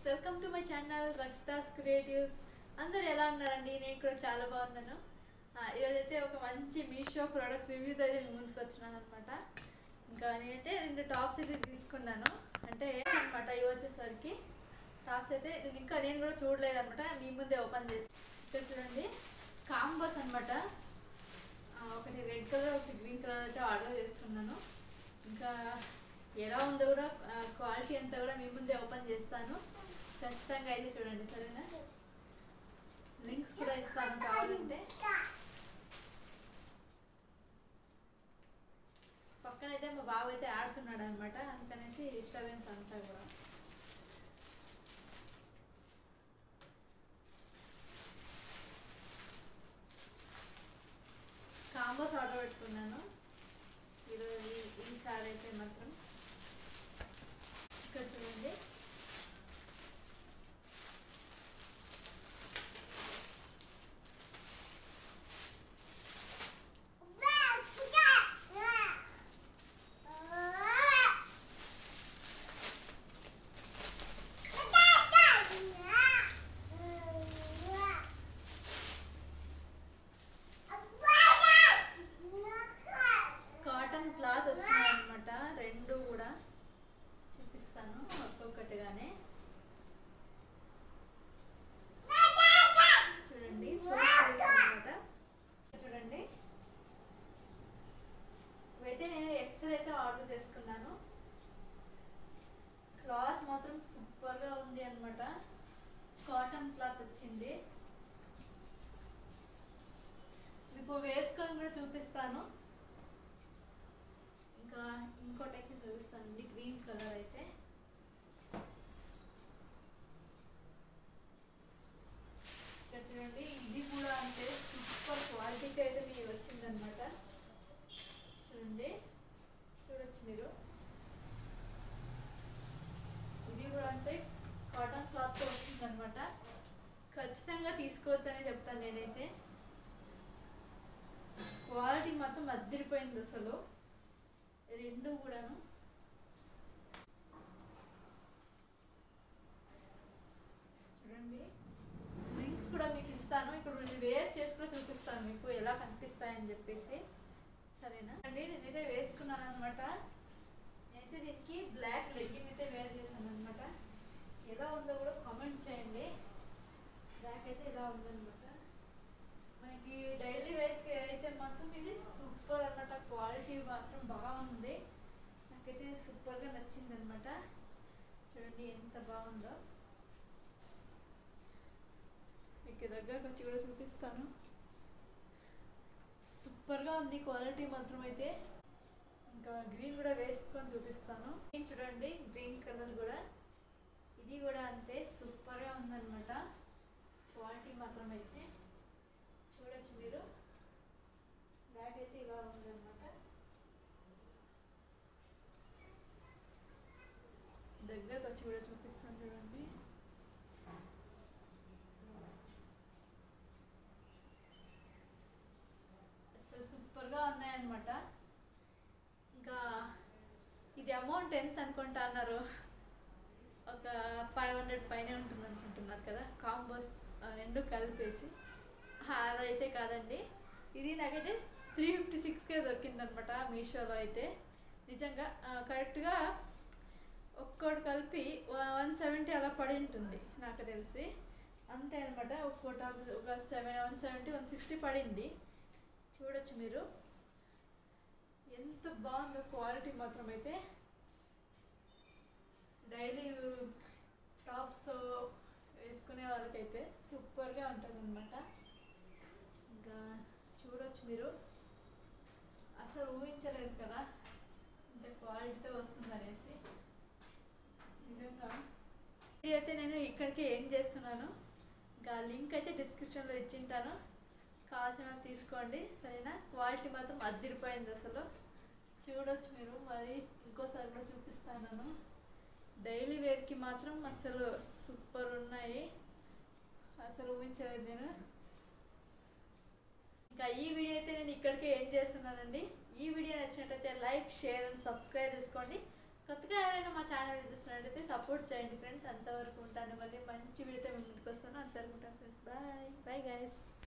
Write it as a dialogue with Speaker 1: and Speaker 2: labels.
Speaker 1: Welcome to my channel Rakshita's creatives. అందరు ఎలా ఉన్నారండి? నేను కూడా చాలా బాగున్నాను. ఈరోజైతే ఒక మంచి మీషో ప్రోడక్ట్ రివ్యూతో అయితే మీ ముందుకు వచ్చినాను అనమాట. ఇంకా నేనైతే 2 టాప్స్ అయితే తీసుకున్నాను. అంటే అనమాట ఇవి వచ్చేసరికి టాప్స్ అయితే ఇంకా నేను కూడా చూడలేదు అనమాట, మీ ముందే ఓపెన్ చేసి. ఇక్కడ చూడండి, కాంబోస్ అనమాట. ఒకటి రెడ్ కలర్, ఒకటి గ్రీన్ కలర్ అయితే ఆర్డర్ చేసుకున్నాను. ఇంకా ఎలా ఉందో కూడా క్వాలిటీ అంతా కూడా మీ ముందే ఓపెన్ చేస్తాను. ఖచ్చితంగా అయితే చూడండి, సరేనా? లింక్స్ కూడా ఇస్తాను కావాలంటే. పక్కనైతే మా బాబు అయితే ఆడుతున్నాడు అనమాట, అందుకనేసి డిస్టర్బెన్స్ అంతా కూడా. కాంబోస్ ఆర్డర్ పెట్టుకున్నాను ఈసారి అయితే మాత్రం. ఇక్కడ చూడండి, కాటన్ క్లాత్ వచ్చినాయి అనమాట. 2 కూడా చూపిస్తాను ఒక్కొక్కటిగానే. చూడండి, అనమాట. చూడండి, ఇవైతే నేను ఎక్సెల్ అయితే ఆర్డర్ చేసుకున్నాను. క్లాత్ మాత్రం సూపర్గా ఉంది అనమాట. కాటన్ క్లాత్ వచ్చింది. మీకు వేసుకొని కూడా చూపిస్తాను. ఇంకా ఇంకోటి అయితే చూపిస్తానండి, గ్రీన్ కలర్ అయితే. ఇక్కడ చూడండి, ఇది కూడా అంటే సూపర్ క్వాలిటీకి అయితే మీకు వచ్చిందనమాట. చూడండి, చూడొచ్చు మీరు. ఇది కూడా అంటే కాటన్ క్లాత్తో వచ్చిందనమాట. ఖచ్చితంగా తీసుకోవచ్చు అని చెప్తాను నేనైతే. క్వాలిటీ మొత్తం అదిరిపోయింది అసలు, 2 కూడాను. చూడండి, లింక్స్ కూడా మీకు ఇస్తాను. ఇప్పుడు నేను వేర్ చేసి కూడా చూపిస్తాను మీకు ఎలా కనిపిస్తాయని చెప్పేసి, సరేనా అండి? నేనైతే వేసుకున్నాను అనమాట. నేనైతే దీనికి బ్లాక్ లెగ్గింగ్ అయితే వేర్ చేశాను అనమాట. ఎలా ఉందో కూడా కామెంట్ చేయండి. బ్లాక్ అయితే ఇలా ఉందనమాట. మనకి డైలీ వేర్కి అయితే మాత్రం ఇది సూపర్ అనమాట. క్వాలిటీ మాత్రం బాగుంది, నాకైతే సూపర్గా నచ్చింది అనమాట. చూడండి ఎంత బాగుందో. మీకు దగ్గరకు వచ్చి కూడా చూపిస్తాను. సూపర్గా ఉంది క్వాలిటీ మాత్రం అయితే. ఇంకా గ్రీన్ కూడా వేసుకొని చూపిస్తాను. చూడండి, గ్రీన్ కలర్ కూడా, ఇది కూడా అంతే సూపర్గా ఉందన్నమాట. క్వాలిటీ మాత్రం అయితే చూడొచ్చు మీరు. బ్యాగ్ అయితే ఇలా ఉందన్నమాట. దగ్గరకు వచ్చి కూడా చూపిస్తాను చూడండి. అసలు సూపర్గా ఉన్నాయన్నమాట. ఇంకా ఇది అమౌంట్ ఎంత అనుకుంటా అన్నారు? ఒక 500 పైన ఉంటుంది అనుకుంటున్నారు కదా, కాంబోస్ 2 కలిపేసి. అలా అయితే కాదండి, ఇది నాకైతే 356కే దొరికిందనమాట మీషోలో అయితే. నిజంగా కరెక్ట్గా ఒక్కోటి కలిపి 170 అలా పడి ఉంటుంది నాకు తెలిసి, అంతే అనమాట. ఒక్కోటి ఒక 170 160 పడింది. చూడొచ్చు మీరు ఎంత బాగుందో క్వాలిటీ మాత్రం అయితే. డైలీ టాప్స్ వేసుకునే వాళ్ళకైతే సూపర్గా ఉంటుంది అనమాట. ఇంకా చూడొచ్చు మీరు, అసలు ఊహించలేదు కదా ఇంత క్వాలిటీతో వస్తుంది అనేసి. నిజంగా ఇది అయితే నేను ఇక్కడికి ఏం చేస్తున్నాను. ఇంకా లింక్ అయితే డిస్క్రిప్షన్లో ఇచ్చింటాను, కావాల్సిన తీసుకోండి, సరేనా? క్వాలిటీ మాత్రం అదిరిపోయింది అసలు. చూడొచ్చు మీరు. మరి ఇంకోసారి కూడా చూపిస్తాను. డైలీ వేర్కి మాత్రం అసలు సూపర్ ఉన్నాయి, అసలు ఊహించలేదు నేను. ఇంకా ఈ వీడియో అయితే నేను ఇక్కడికే ఎండ్ చేస్తున్నానండి. ఈ వీడియో నచ్చినట్లయితే లైక్, షేర్ అండ్ సబ్స్క్రైబ్ చేసుకోండి. కొత్తగా ఎవరైనా మా ఛానల్ చూస్తున్నట్టయితే సపోర్ట్ చేయండి ఫ్రెండ్స్. అంతవరకు ఉంటాను, మళ్ళీ మంచి వీడియోతో మేము ముందుకు వస్తాను. అంతవరకు ఉంటాను ఫ్రెండ్స్. Bye bye guys.